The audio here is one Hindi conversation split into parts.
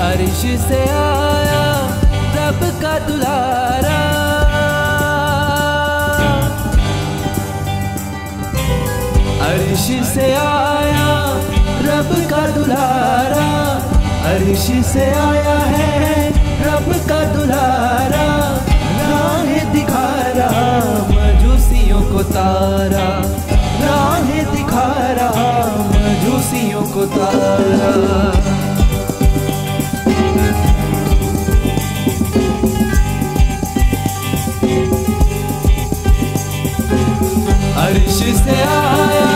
अर्श से आया रब का दुलारा, अर्श से आया रब का दुलारा, अर्श से आया है रब का दुलारा। राह दिखा रहा मजूसियों को तारा, राह दिखा रहा मजूसियों को तारा। अर्श से आया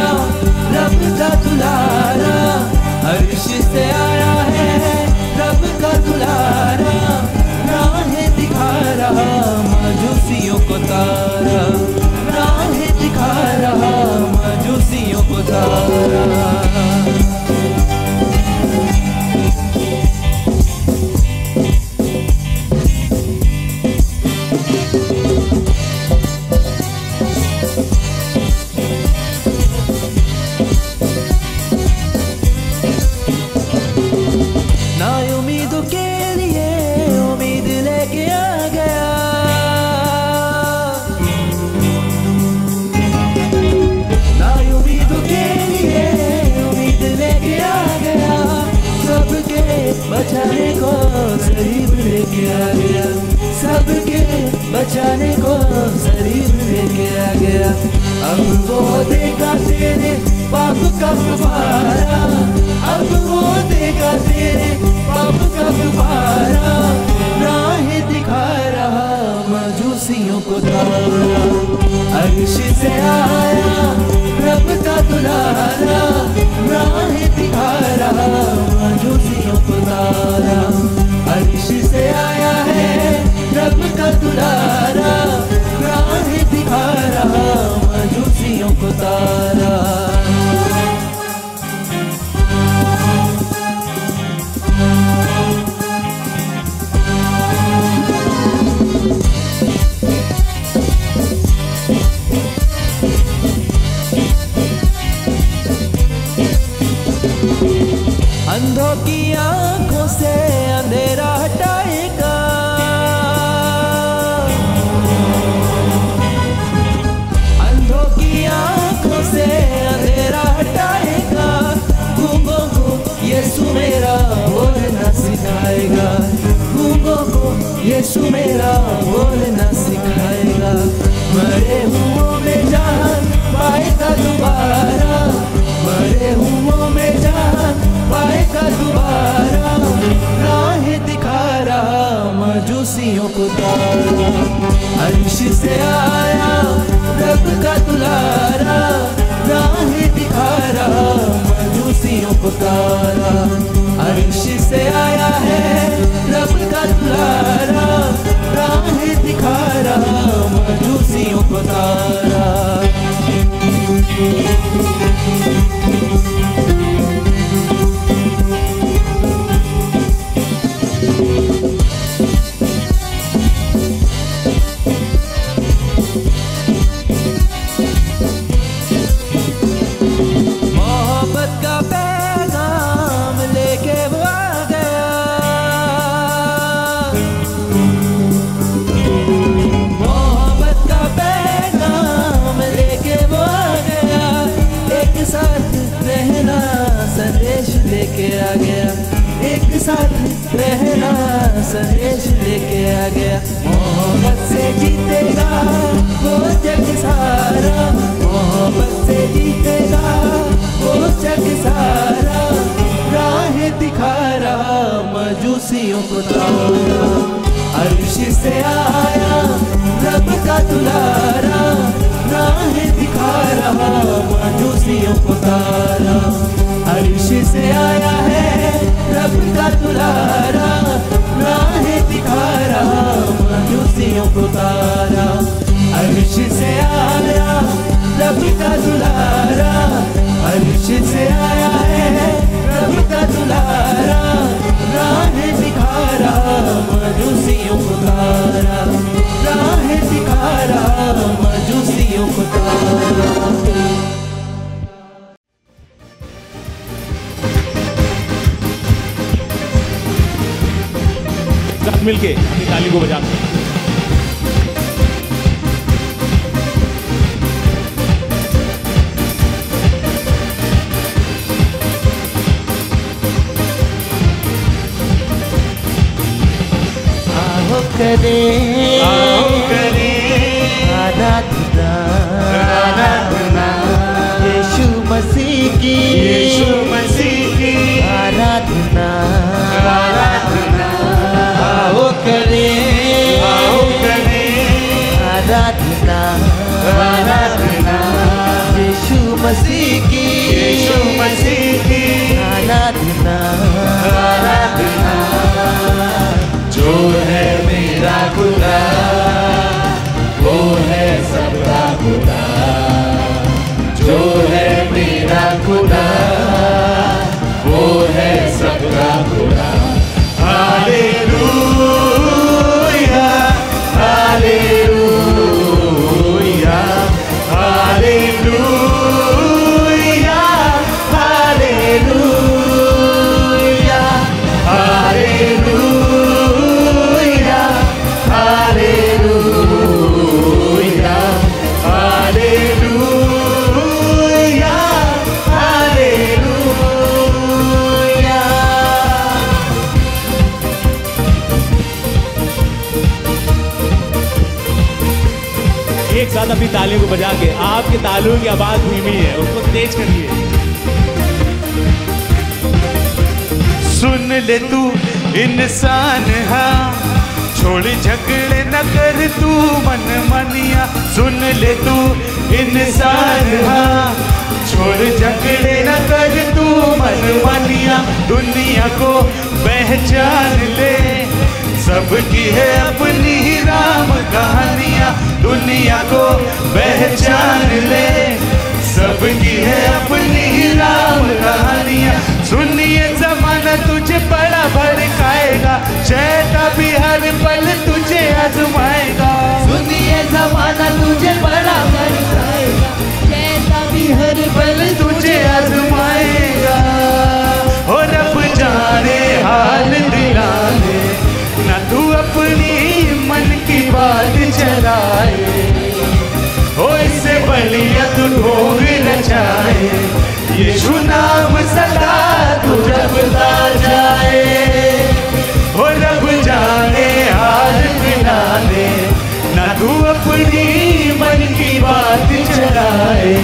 रब का दुलारा, अर्श से आया है रब का दुलारा। राह दिखा रहा मजूसियों को तारा, राह दिखा रहा मजूसियों को तारा। नाउमीदों के लिए उम्मीद लेके आ गया, नाउमीदों के लिए उम्मीद लेके आ गया। सबके बचाने को करीब लेके आ गया, सबके बचाने को करीब लेके आ गया। अब वो देगा तेरे पाप का कफारा, अब वो देगा तेरे पाप का कफारा। राह दिखा रहा मजूसियों को तारा, अर्श से आया रब का दुलारा। राह दिखा रहा मजूसियों को तारा, अर्श से आया है रब का दुलारा। राह दिखा रहा मजूसियों को तारा। अंधों की आंखों से अंधेरा हटाएगा, अंधों की आंखों से अंधेरा हटाएगा। गूंगों को यीशु मेरा बोलना सिखाएगा, गूंगों को यीशु मेरा बोलना सिखाएगा। मरे हुओं में जान पाएगा दोबारा, मरे हुओं में जान पाएगा दोबारा। राह दिखा रहा मजूसियों को तारा, अर्श से आया रब का दुलारा। राह दिखा रहा मजूसियों को तारा, अर्श से आया है रब का दुलारा। राह दिखा रहा मजूसियों को तारा। मोहब्बत का पैगाम लेके वो आ गया, मोहब्बत का पैगाम लेके वो आ गया। एक साथ रहना संदेश लेके आ गया, एक साथ रहना संदेश लेके आ गया। मोहब्बत से जीतेगा वो जग सारा, मोहब्बत से जीतेगा वो जग सारा। राह दिखा रहा मजूसियों को तारा, अर्श से आया रब उतारा, अर्श से आया है रब का दुलारा, राहें दिखा रहा मायूसियों को तारा। अर्श से आया रब का दुलारा, अर्श से आया है रब का दुलारा, राहें दिखा रहा मायूसियों को तारा, राहें दिखा रहा मायूसियों को तारा। मिलके अपनी ताली को बजाते हैं। आओ करें आराधना, यीशु मसीह की आराधना, आओ करें आराधना, यीशु मसीह की आराधना। जो है मेरा खुदा वो है सबका खुदा, जो है मेरा खुदा वो है सबका खुदा। Hallelujah hallelujah hallelujah hallelujah hallelujah hallelujah hallelujah hallelujah. एक साथ अपनी तालियों को बजा के, आपके तालियों की आवाज धीमी है, उसको तेज करिए। सुन ले तू इंसान है, छोड़ झगड़े न कर तू मन मनिया। सुन ले तू इंसान है, छोड़ झगड़े न कर तू मन मनिया। दुनिया को पहचान ले, सबकी है अपनी ही राम कहानियाँ। दुनिया को पहचान ले, सबकी है अपनी ही राम कहानियाँ। सुनिए जमाना तुझे बड़ा भड़काएगा, शैतान भी हर पल तुझे आजमाएगा। सुनिए जमाना तुझे बड़ा भड़काएगा, शैतान भी हर पल तुझे आजमाएगा। और रब जाने हाल दिलाने, ना तू अपनी मन की बात चलाए। हो इससे बलिया तू ढोंग नचाए, यीशु नाम सदा तू जपता जाए। हो रब जाने हाल दिलाने, ना तू अपनी मन की बात चलाए।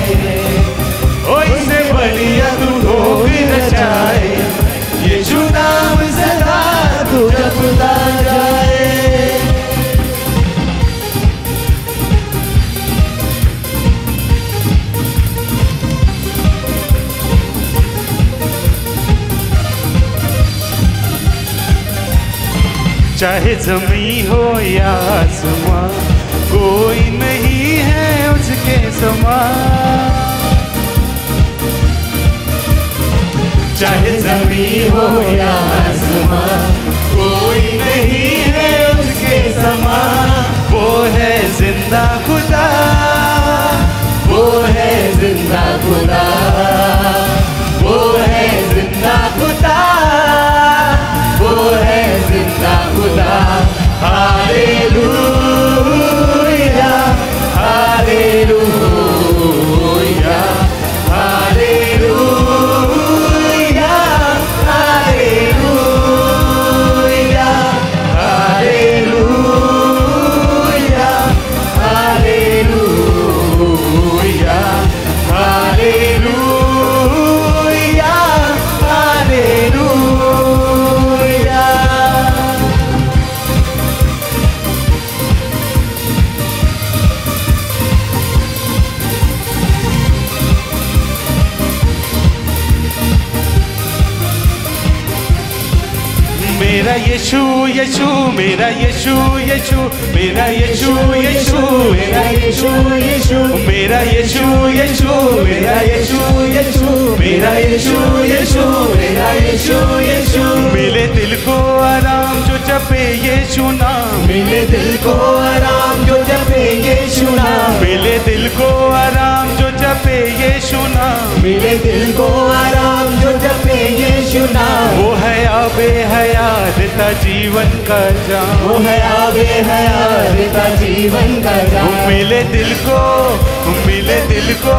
ओ इससे बलिया तू ढोंग नचाए, यीशु नाम सदा तू जपता जाए। चाहे ज़मीं हो या आसमां, कोई नहीं है उसके समान। चाहे ज़मीं हो या आसमां, कोई नहीं है उसके समान। वो है जिंदा खुदा, वो है जिंदा खुदा, वो है जिंदा खुदा, वो है जिंदा खुदा। Hallelujah hallelujah hallelujah hallelujah hallelujah hallelujah. मेरा यीशु यीशु मेरा यीशु यीशु मेरा यीशु यीशु मेरा यीशु यीशु मेरा यीशु यीशु मेरा यीशु यीशु मेरा यीशु यीशु मेरा यीशु यीशु मिले दिल को आराम जो जपे यीशु नाम मिले दिल को आराम जो जपे यीशु नाम मिले दिल को आराम जो जपे यीशु नाम मिले दिल को आराम जो जपे यीशु नाम वो है आबे हयात जीवन का जाम वो है आबे हयात जीवन का जाम मिले दिल को मिले दिल को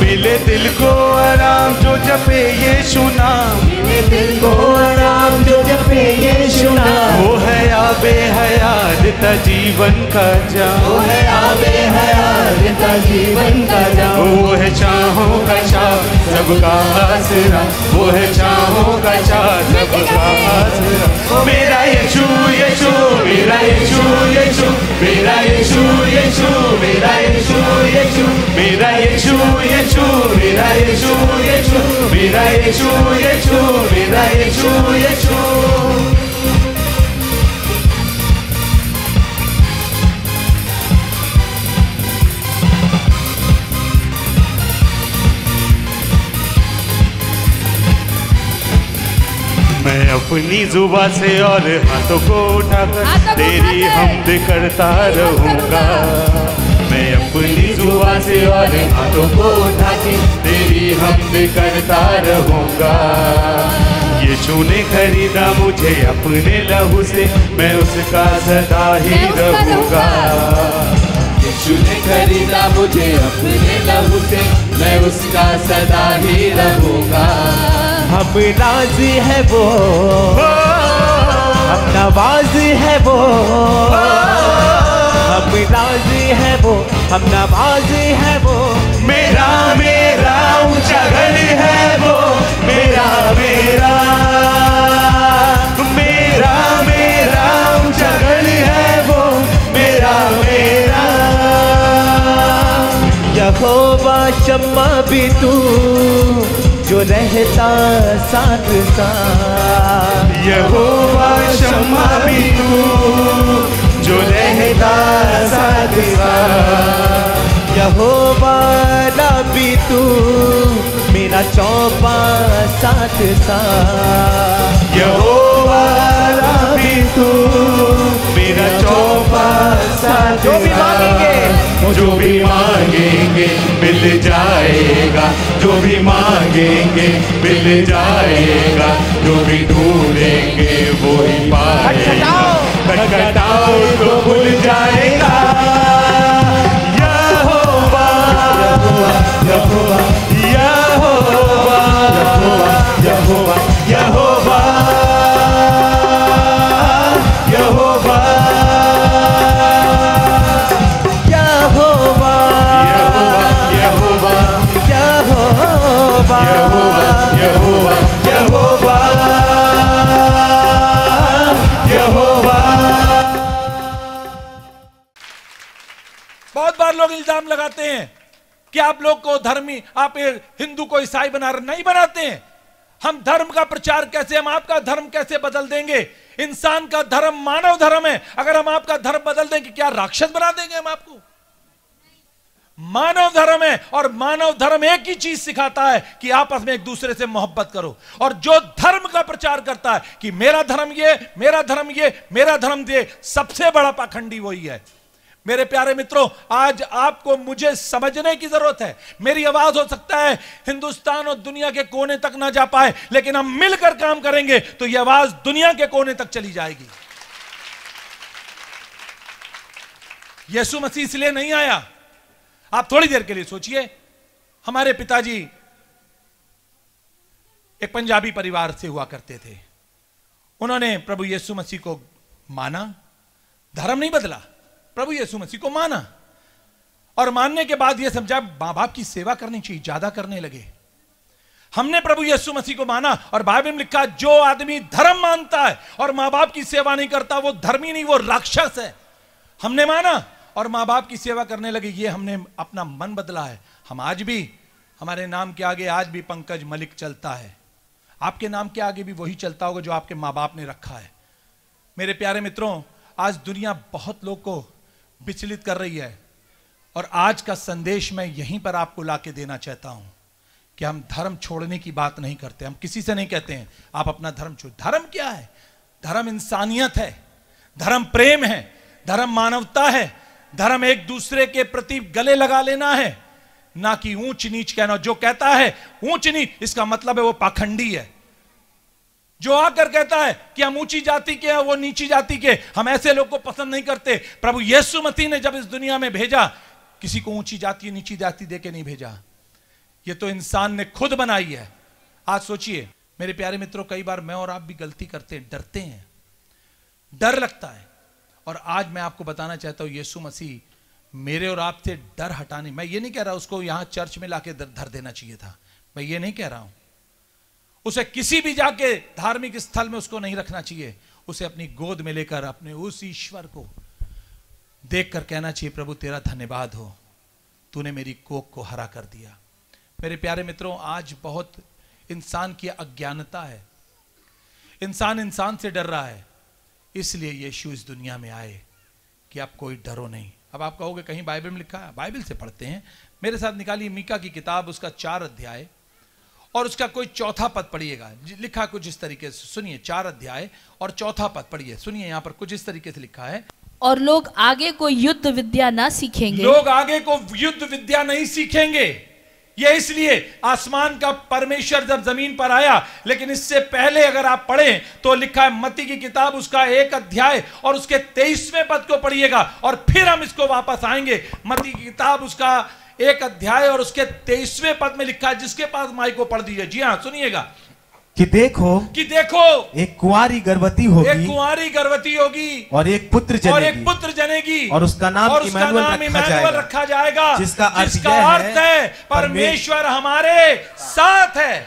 मिले दिल को आराम जो जपे यीशु नाम मिले दिल को आराम जो जपे यीशु नाम वो है आबे हयात जीवन का जाम वो है आबे हयात जीवन का जाम वो है चाहों का चाह सबका आसरा वो है चाहों का चाह सबका आसरा मेरा यीशु यीशु मेरा यीशु यीशु मेरा यीशु यीशु मेरा यीशु यीशु मेरा यीशु यीशु मेरा यीशु यीशु मेरा यीशु यीशु मेरा यीशु यीशु मैं अपनी जुबान से और हाथों को उठाकर तेरी हमद करता रहूँगा मैं अपनी जुबान से और हाथों को उठा के तेरी हमद करता रहूँगा यीशु ने खरीदा मुझे अपने लहू से मैं उसका सदा ही रहूँगा यीशु ने खरीदा मुझे अपने लहू से मैं उसका सदा ही रहूँगा हम राजी है वो हम नवाजी है वो हम राजी है वो हम नवाजी है वो मेरा मेरा ऊंचा घर है वो मेरा मेरा मेरा मेरा ऊंचा घर है वो मेरा मेरा यहोवा शम्मा भी तू जो रहता साथ साथ यहोवा शम्मा भी तू जो रहता साथ साथ यहोवा रब्बी तू मेरा चौपा साथ साथ यहोवा रब्बी तू मेरा चौपा साथ जो भी मांगेंगे जो भी मांगेंगे मिल जाएगा जो भी मांगेंगे मिल जाएगा जो भी ढूंढेंगे वो ही पाएगा खटखटाओ तो भूल जाएगा यहोवा यहोवा यहोवा यहोवा यहोवा यहोवा बहुत बार लोग इल्जाम लगाते हैं कि आप लोग को धर्मी, आप हिंदू को ईसाई बना रहे, नहीं बनाते हैं। हम धर्म का प्रचार कैसे, हम आपका धर्म कैसे बदल देंगे? इंसान का धर्म मानव धर्म है। अगर हम आपका धर्म बदल देंगे, क्या राक्षस बना देंगे हम आपको? मानव धर्म है, और मानव धर्म एक ही चीज सिखाता है कि आपस में एक दूसरे से मोहब्बत करो। और जो धर्म का प्रचार करता है कि मेरा धर्म ये, मेरा धर्म ये, मेरा धर्म ये, सबसे बड़ा पाखंडी वही है। मेरे प्यारे मित्रों, आज आपको मुझे समझने की जरूरत है। मेरी आवाज हो सकता है हिंदुस्तान और दुनिया के कोने तक ना जा पाए, लेकिन हम मिलकर काम करेंगे तो यह आवाज दुनिया के कोने तक चली जाएगी। यीशु मसीह इसलिए नहीं आया। आप थोड़ी देर के लिए सोचिए, हमारे पिताजी एक पंजाबी परिवार से हुआ करते थे। उन्होंने प्रभु यीशु मसीह को माना, धर्म नहीं बदला, प्रभु यीशु मसीह को माना, और मानने के बाद यह समझा मां बाप की सेवा करनी चाहिए, ज्यादा करने लगे। हमने प्रभु यीशु मसीह को माना, और बाइबल में लिखा जो आदमी धर्म मानता है और मां बाप की सेवा नहीं करता वो धर्मी नहीं, वो राक्षस है। हमने माना और मां बाप की सेवा करने लगे। ये हमने अपना मन बदला है। हम आज भी, हमारे नाम के आगे आज भी पंकज मलिक चलता है। आपके नाम के आगे भी वही चलता होगा जो आपके मां बाप ने रखा है। मेरे प्यारे मित्रों, आज दुनिया बहुत लोग को विचलित कर रही है और आज का संदेश मैं यहीं पर आपको लाके देना चाहता हूं कि हम धर्म छोड़ने की बात नहीं करते। हम किसी से नहीं कहते हैं आप अपना धर्म छोड़। धर्म क्या है? धर्म इंसानियत है, धर्म प्रेम है, धर्म मानवता है, धर्म एक दूसरे के प्रति गले लगा लेना है, ना कि ऊंच नीच कहना। जो कहता है ऊंच नीच, इसका मतलब है वो पाखंडी है। जो आकर कहता है कि हम ऊंची जाति के हैं, वो नीची जाति के, हम ऐसे लोग को पसंद नहीं करते। प्रभु यीशु मसीह ने जब इस दुनिया में भेजा, किसी को ऊंची जाति नीची जाति देके नहीं भेजा। ये तो इंसान ने खुद बनाई है। आज सोचिए मेरे प्यारे मित्रों, कई बार मैं और आप भी गलती करते हैं, डरते हैं, डर लगता है। और आज मैं आपको बताना चाहता हूं, यीशु मसीह मेरे और आपसे डर हटाने, मैं ये नहीं कह रहा उसको यहां चर्च में लाके धर देना चाहिए था, मैं ये नहीं कह रहा हूं। उसे किसी भी जाके धार्मिक स्थल में उसको नहीं रखना चाहिए। उसे अपनी गोद में लेकर अपने उस ईश्वर को देखकर कहना चाहिए, प्रभु तेरा धन्यवाद हो, तूने मेरी कोख को हरा कर दिया। मेरे प्यारे मित्रों, आज बहुत इंसान की अज्ञानता है, इंसान इंसान से डर रहा है। इसलिए यीशु इस दुनिया में आए कि आप कोई डरो नहीं। अब आप कहोगे कहीं बाइबल में लिखा है? बाइबल से पढ़ते हैं। मेरे साथ निकालिए मीका की किताब, उसका 4 अध्याय और उसका कोई 4था पद पढ़िएगा। लिखा कुछ इस तरीके से, सुनिए, 4 अध्याय और 4था पद पढ़िए। सुनिए, यहां पर कुछ इस तरीके से लिखा है, और लोग आगे को युद्ध विद्या ना सीखेंगे। लोग आगे को युद्ध विद्या नहीं सीखेंगे। ये इसलिए आसमान का परमेश्वर जब जमीन पर आया, लेकिन इससे पहले अगर आप पढ़ें तो लिखा है मत्ती की किताब, उसका 1 अध्याय और उसके 23वें पद को पढ़िएगा और फिर हम इसको वापस आएंगे। मत्ती की किताब उसका 1 अध्याय और उसके 23वें पद में लिखा है, जिसके पास माइक को पढ़ दीजिए। जी हाँ, सुनिएगा कि देखो एक कुंवारी गर्भवती होगी, एक कुंवारी गर्भवती होगी और एक पुत्र जनेगी और उसका नाम इम्मानुएल रखा जाएगा, जिसका अर्थ है परमेश्वर हमारे साथ है।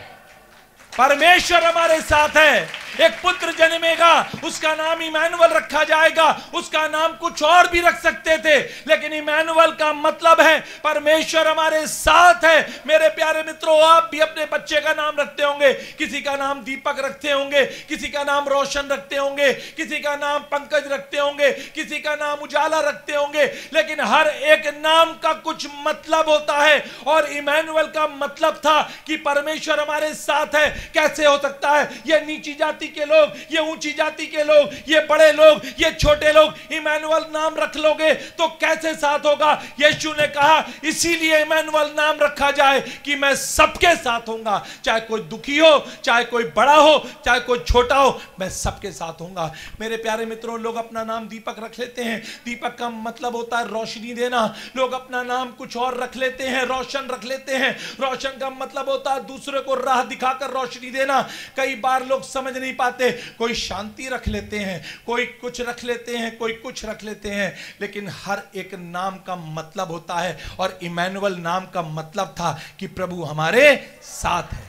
परमेश्वर हमारे साथ है। एक पुत्र जन्मेगा, उसका नाम इम्मानुएल रखा जाएगा। उसका नाम कुछ और भी रख सकते थे, लेकिन इम्मानुएल का मतलब है परमेश्वर हमारे साथ है। मेरे प्यारे मित्रों, आप भी अपने बच्चे का नाम रखते होंगे। किसी का नाम दीपक रखते होंगे, किसी का नाम रोशन रखते होंगे, किसी का नाम पंकज रखते होंगे, किसी का नाम उजाला रखते होंगे, लेकिन हर एक नाम का कुछ मतलब होता है। और इम्मानुएल का मतलब था कि परमेश्वर हमारे साथ है। कैसे हो सकता है? ये नीची जाति के लोग, ये ऊंची जाति के लोग, ये बड़े लोग, ये छोटे लोग, इम्मानुएल नाम रख लोगे तो कैसे साथ होगा? यीशु ने कहा इसीलिए इम्मानुएल नाम रखा जाए कि मैं सबके साथ होऊंगा। चाहे कोई दुखी हो, चाहे कोई बड़ा हो, चाहे कोई छोटा हो, मैं सबके साथ होऊंगा। मेरे प्यारे मित्रों, लोग अपना नाम दीपक रख लेते हैं। दीपक का मतलब होता है रोशनी देना। लोग अपना नाम कुछ और रख लेते हैं, रोशन रख लेते हैं। रोशन का मतलब होता है दूसरे को राह दिखाकर रोशनी देना। कई बार लोग समझ नहीं पाते, कोई शांति रख लेते हैं, कोई कुछ रख लेते हैं, कोई कुछ रख लेते हैं, लेकिन हर एक नाम का मतलब होता है। और इम्मानुएल नाम का मतलब था कि प्रभु हमारे साथ है,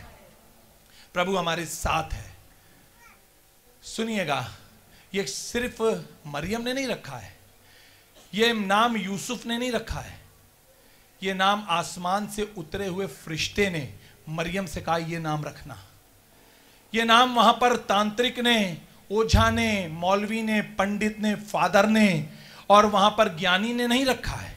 प्रभु हमारे साथ है। सुनिएगा, ये सिर्फ मरियम ने नहीं रखा है, ये नाम यूसुफ ने नहीं रखा है, ये नाम आसमान से उतरे हुए फरिश्ते ने मरियम से कहा ये नाम रखना। ये नाम वहां पर तांत्रिक ने, ओझा ने, मौलवी ने, पंडित ने, फादर ने और वहां पर ज्ञानी ने नहीं रखा है।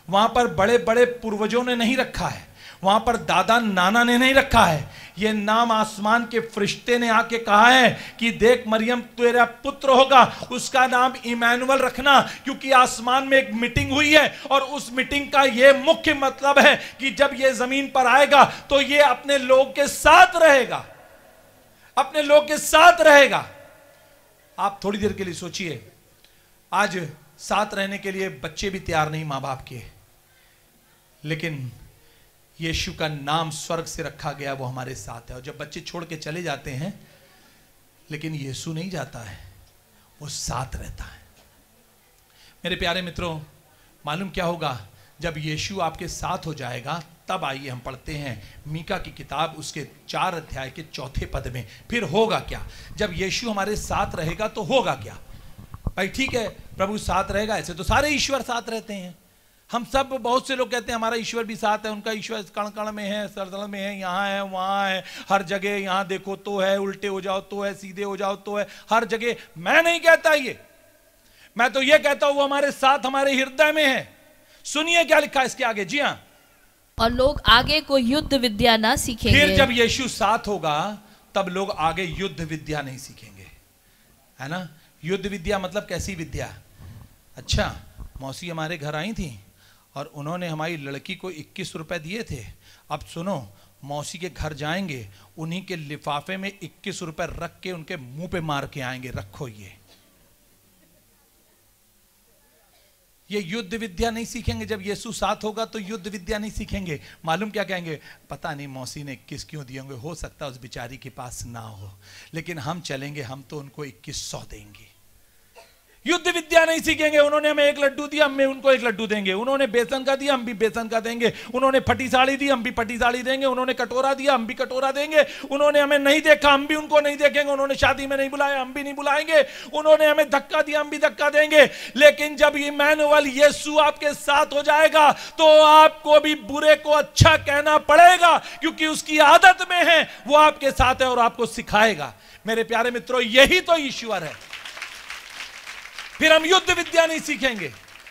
वहां पर बड़े बड़े पूर्वजों ने नहीं रखा है। वहां पर दादा नाना ने नहीं रखा है। ये नाम आसमान के फरिश्ते ने आके कहा है कि देख मरियम, तेरा पुत्र होगा, उसका नाम इम्मानुएल रखना। क्योंकि आसमान में एक मीटिंग हुई है और उस मीटिंग का ये मुख्य मतलब है कि जब ये जमीन पर आएगा तो ये अपने लोग के साथ रहेगा, अपने लोग के साथ रहेगा। आप थोड़ी देर के लिए सोचिए, आज साथ रहने के लिए बच्चे भी तैयार नहीं मां बाप के, लेकिन यीशु का नाम स्वर्ग से रखा गया, वो हमारे साथ है। और जब बच्चे छोड़ के चले जाते हैं, लेकिन यीशु नहीं जाता है, वो साथ रहता है। मेरे प्यारे मित्रों, मालूम क्या होगा? जब यीशु आपके साथ हो जाएगा, तब आइए हम पढ़ते हैं मीका की किताब, उसके 4 अध्याय के 4थे पद में। फिर होगा क्या? जब यीशु हमारे साथ रहेगा तो होगा क्या? भाई ठीक है, प्रभु साथ रहेगा, ऐसे तो सारे ईश्वर साथ रहते हैं। हम सब, बहुत से लोग कहते हैं हमारा ईश्वर भी साथ है, उनका ईश्वर कण कण में है, सरदड़ में है, यहाँ है, वहाँ है, हर जगह, यहाँ देखो तो है, उल्टे हो जाओ तो है, सीधे हो जाओ तो है, हर जगह। मैं नहीं कहता ये, मैं तो ये कहता हूं वो हमारे साथ, हमारे हृदय में है। सुनिए क्या लिखा है इसके आगे। जी हाँ, और लोग आगे को युद्ध विद्या ना सीखेंगे। फिर जब यीशु साथ होगा तब लोग आगे युद्ध विद्या नहीं सीखेंगे, है ना। युद्ध विद्या मतलब कैसी विद्या? अच्छा, मौसी हमारे घर आई थी और उन्होंने हमारी लड़की को 21 रुपए दिए थे। अब सुनो, मौसी के घर जाएंगे, उन्हीं के लिफाफे में 21 रुपए रख के उनके मुंह पे मार के आएंगे, रखो ये युद्ध विद्या नहीं सीखेंगे। जब यीशु साथ होगा तो युद्ध विद्या नहीं सीखेंगे। मालूम क्या कहेंगे? पता नहीं मौसी ने 21 क्यों दिए होंगे, हो सकता है उस बेचारी के पास ना हो, लेकिन हम चलेंगे, हम तो उनको 2100 देंगे। युद्ध विद्या नहीं सीखेंगे। उन्होंने हमें 1 लड्डू दिया, हम उनको 1 लड्डू देंगे। उन्होंने बेसन का दिया, हम भी बेसन का देंगे। उन्होंने फटी साड़ी दी, हम भी फटी साड़ी देंगे। उन्होंने कटोरा दिया, हम भी कटोरा देंगे। उन्होंने हमें नहीं देखा, हम भी उनको नहीं देखेंगे। उन्होंने शादी में नहीं बुलाया, हम भी नहीं बुलाएंगे। उन्होंने हमें धक्का दिया, हम भी धक्का देंगे। लेकिन जब इम्मानुएल यीशु आपके साथ हो जाएगा तो आपको भी बुरे को अच्छा कहना पड़ेगा, क्योंकि उसकी आदत में है, वो आपके साथ है और आपको सिखाएगा। मेरे प्यारे मित्रों, यही तो ईश्वर है। फिर हम युद्ध विद्या नहीं सीखेंगे,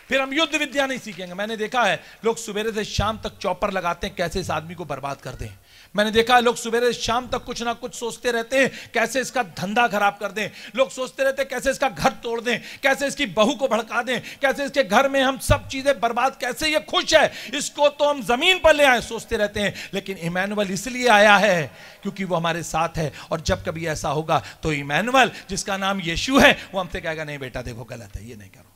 फिर हम युद्ध विद्या नहीं सीखेंगे। मैंने देखा है लोग सुबह से शाम तक चौपर लगाते हैं कैसे इस आदमी को बर्बाद कर दें। मैंने देखा है लोग सुबह से शाम तक कुछ ना कुछ सोचते रहते हैं कैसे इसका धंधा खराब कर दें। लोग सोचते रहते हैं कैसे इसका घर तोड़ दें, कैसे इसकी बहू को भड़का दें, कैसे इसके घर में हम सब चीजें बर्बाद, कैसे ये खुश है, इसको तो हम जमीन पर ले आए, सोचते रहते हैं। लेकिन इम्मानुएल इसलिए आया है क्योंकि वो हमारे साथ है। और जब कभी ऐसा होगा तो इम्मानुएल, जिसका नाम यीशु है, वो हमसे कहेगा नहीं बेटा देखो गलत है, ये नहीं करो।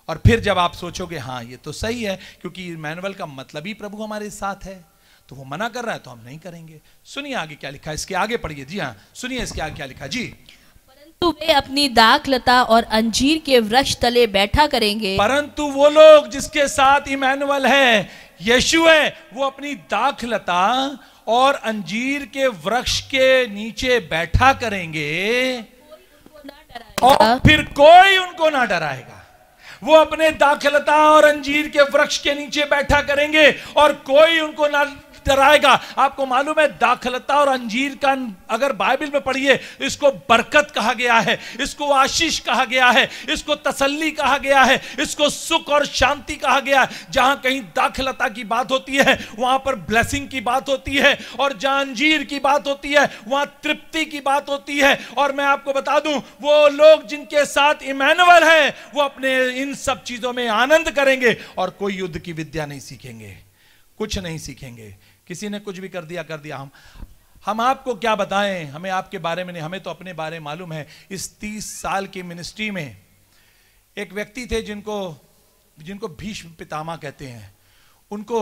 और फिर जब आप सोचोगे हाँ ये तो सही है, क्योंकि इम्मानुएल का मतलब ही प्रभु हमारे साथ है, तो वो मना कर रहा है तो हम नहीं करेंगे। सुनिए आगे क्या लिखा है, इसके आगे पढ़िए। जी हाँ, सुनिए इसके आगे क्या लिखा है। जी, परंतु वे अपनी दाखलता और अंजीर के वृक्ष तले बैठा करेंगे। परंतु वो लोग जिसके साथ इम्मानुएल है, यीशु है, वो अपनी दाखलता और अंजीर के वृक्ष के नीचे बैठा करेंगे और फिर कोई उनको ना डराएगा। वो अपने दाखलता और अंजीर के वृक्ष के नीचे बैठा करेंगे और कोई उनको ना डराएगा। आपको मालूम है दाखलता और अंजीर का, अगर बाइबल में पढ़िए, इसको बरकत कहा गया है, इसको आशीष कहा गया है, इसको तसल्ली कहा गया है, इसको सुख और शांति कहा गया है। जहां कहीं दाखलता की बात होती है वहां पर ब्लेसिंग की बात होती है, और जहां अंजीर की बात होती है वहां तृप्ति की बात होती है। और मैं आपको बता दूं, वो लोग जिनके साथ इम्मानुएल है वो अपने इन सब चीजों में आनंद करेंगे और कोई युद्ध की विद्या नहीं सीखेंगे, कुछ नहीं सीखेंगे। किसी ने कुछ भी कर दिया हम आपको क्या बताएं, हमें आपके बारे में नहीं, हमें तो अपने बारे में मालूम है। इस 30 साल की मिनिस्ट्री में एक व्यक्ति थे जिनको भीष्म पितामह कहते हैं। उनको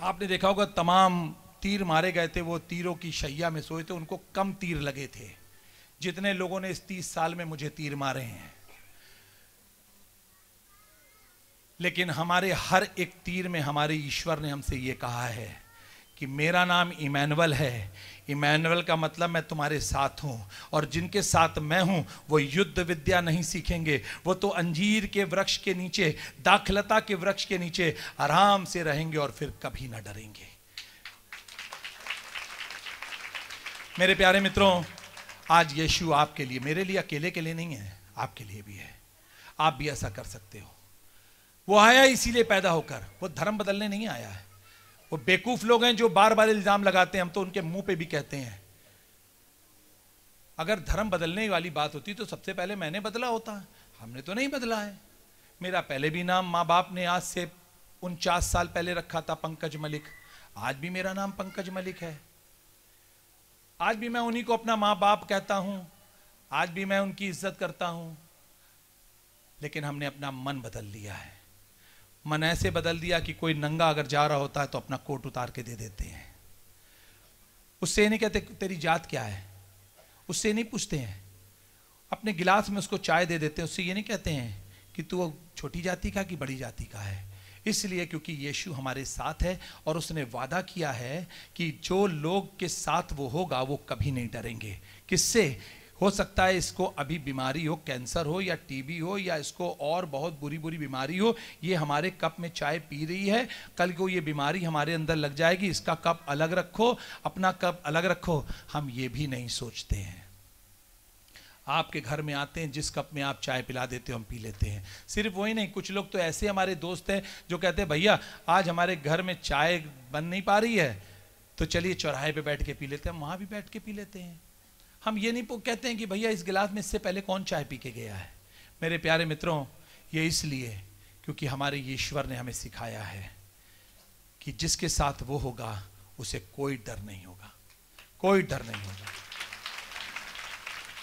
आपने देखा होगा, तमाम तीर मारे गए थे, वो तीरों की शैया में सोए थे, उनको कम तीर लगे थे जितने लोगों ने इस 30 साल में मुझे तीर मारे हैं। लेकिन हमारे हर एक तीर में हमारे ईश्वर ने हमसे ये कहा है कि मेरा नाम इम्मानुएल है। इम्मानुएल का मतलब मैं तुम्हारे साथ हूं, और जिनके साथ मैं हूं वो युद्ध विद्या नहीं सीखेंगे, वो तो अंजीर के वृक्ष के नीचे, दाखलता के वृक्ष के नीचे आराम से रहेंगे और फिर कभी ना डरेंगे। मेरे प्यारे मित्रों, आज यीशु आपके लिए, मेरे लिए अकेले के लिए नहीं है, आपके लिए भी है। आप भी ऐसा कर सकते हो। वो आया इसीलिए पैदा होकर, वो धर्म बदलने नहीं आया है। वो बेवकूफ लोग हैं जो बार बार इल्जाम लगाते हैं, हम तो उनके मुंह पे भी कहते हैं। अगर धर्म बदलने वाली बात होती तो सबसे पहले मैंने बदला होता, हमने तो नहीं बदला है। मेरा पहले भी नाम माँ बाप ने आज से 49 साल पहले रखा था, पंकज मलिक। आज भी मेरा नाम पंकज मलिक है। आज भी मैं उन्हीं को अपना माँ बाप कहता हूं, आज भी मैं उनकी इज्जत करता हूं। लेकिन हमने अपना मन बदल लिया है। मन ऐसे बदल दिया कि कोई नंगा अगर जा रहा होता है तो अपना कोट उतार के दे देते हैं। उससे नहीं कहते तेरी जात क्या है, उससे नहीं पूछते हैं। अपने गिलास में उसको चाय दे देते हैं, उससे ये नहीं कहते हैं कि तू छोटी जाति का कि बड़ी जाति का है। इसलिए क्योंकि यीशु हमारे साथ है और उसने वादा किया है कि जो लोग के साथ वो होगा वो कभी नहीं डरेंगे। किससे? हो सकता है इसको अभी बीमारी हो, कैंसर हो या टीबी हो या इसको और बहुत बुरी बुरी बीमारी हो, ये हमारे कप में चाय पी रही है, कल को ये बीमारी हमारे अंदर लग जाएगी, इसका कप अलग रखो, अपना कप अलग रखो। हम ये भी नहीं सोचते हैं। आपके घर में आते हैं, जिस कप में आप चाय पिला देते हो हम पी लेते हैं। सिर्फ वही नहीं, कुछ लोग तो ऐसे हमारे दोस्त हैं जो कहते हैं भैया आज हमारे घर में चाय बन नहीं पा रही है तो चलिए चौराहे पे बैठ के पी लेते हैं। हम वहाँ भी बैठ के पी लेते हैं। हम ये नहीं कहते हैं कि भैया इस गिलास में इससे पहले कौन चाय पी के गया है। मेरे प्यारे मित्रों, ये इसलिए क्योंकि हमारे ईश्वर ने हमें सिखाया है कि जिसके साथ वो होगा उसे कोई डर नहीं होगा, कोई डर नहीं होगा,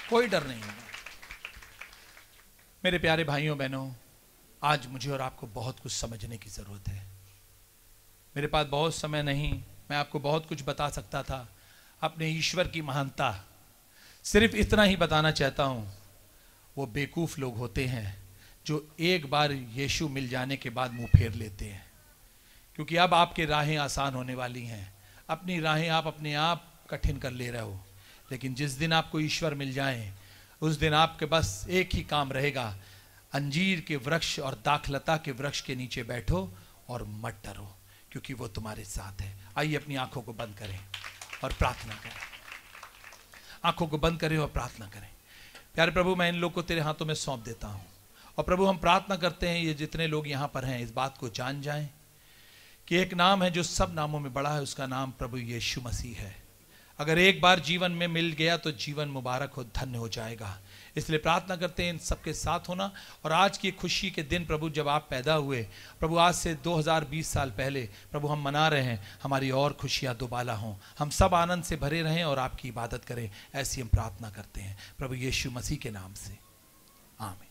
कोई डर नहीं होगा। मेरे प्यारे भाइयों बहनों, आज मुझे और आपको बहुत कुछ समझने की जरूरत है। मेरे पास बहुत समय नहीं, मैं आपको बहुत कुछ बता सकता था अपने ईश्वर की महानता। सिर्फ इतना ही बताना चाहता हूं, वो बेवकूफ लोग होते हैं जो एक बार यीशु मिल जाने के बाद मुंह फेर लेते हैं, क्योंकि अब आपकी राहें आसान होने वाली हैं। अपनी राहें आप अपने आप कठिन कर ले रहे हो, लेकिन जिस दिन आपको ईश्वर मिल जाए उस दिन आपके बस एक ही काम रहेगा, अंजीर के वृक्ष और दाखलता के वृक्ष के नीचे बैठो और मत डरो, क्योंकि वो तुम्हारे साथ है। आइए अपनी आंखों को बंद करें और प्रार्थना करें। आंखों को बंद करें और प्रार्थना करें। प्यारे प्रभु, मैं इन लोग को तेरे हाथों में सौंप देता हूं। और प्रभु, हम प्रार्थना करते हैं ये जितने लोग यहां पर हैं इस बात को जान जाएं कि एक नाम है जो सब नामों में बड़ा है, उसका नाम प्रभु यीशु मसीह है। अगर एक बार जीवन में मिल गया तो जीवन मुबारक हो, धन्य हो जाएगा। इसलिए प्रार्थना करते हैं इन सबके साथ होना। और आज की खुशी के दिन प्रभु, जब आप पैदा हुए प्रभु, आज से 2020 साल पहले प्रभु हम मना रहे हैं, हमारी और खुशियां दोबाला हों, हम सब आनंद से भरे रहें और आपकी इबादत करें। ऐसी हम प्रार्थना करते हैं प्रभु यीशु मसीह के नाम से, आमीन।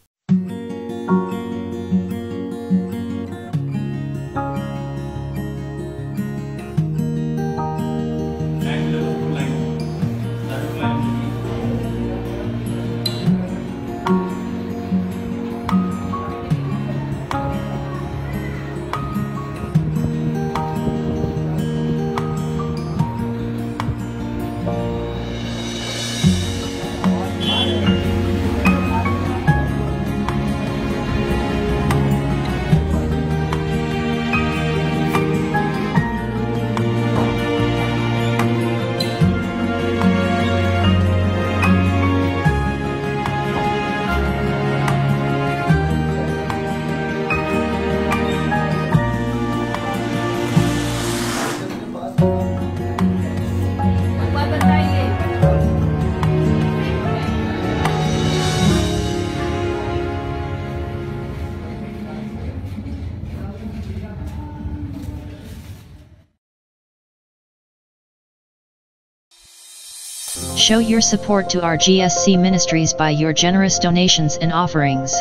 Show your support to our GSC ministries by your generous donations and offerings.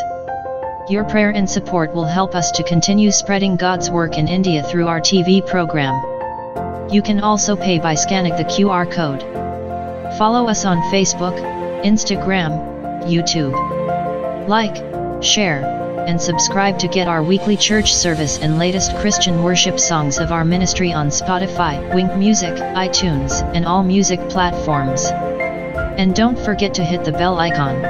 Your prayer and support will help us to continue spreading God's work in India through our TV program. You can also pay by scanning the QR code. Follow us on Facebook, Instagram, YouTube. Like, share, and subscribe to get our weekly church service and latest Christian worship songs of our ministry on Spotify, Wink Music, iTunes, and all music platforms. And don't forget to hit the bell icon.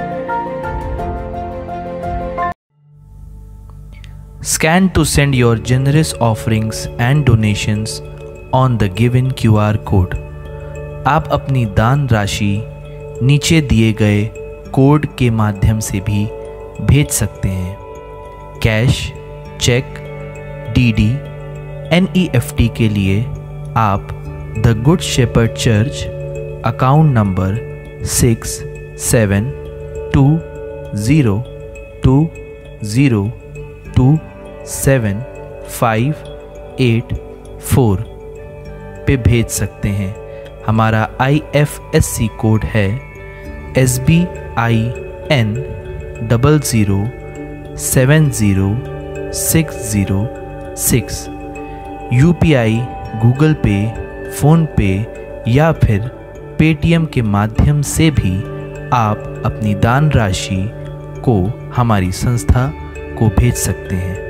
Scan to send your generous offerings and donations on the given QR code. आप अपनी दान राशि नीचे दिए गए कोड के माध्यम से भी भेज सकते हैं। कैश, चेक, डीडी, NEFT के लिए आप the Good Shepherd church account number 6720202758 पे भेज सकते हैं। हमारा IFSC कोड है SBIN 0070606। UPI, Google Pay, PhonePe या फिर पेटीएम के माध्यम से भी आप अपनी दान राशि को हमारी संस्था को भेज सकते हैं।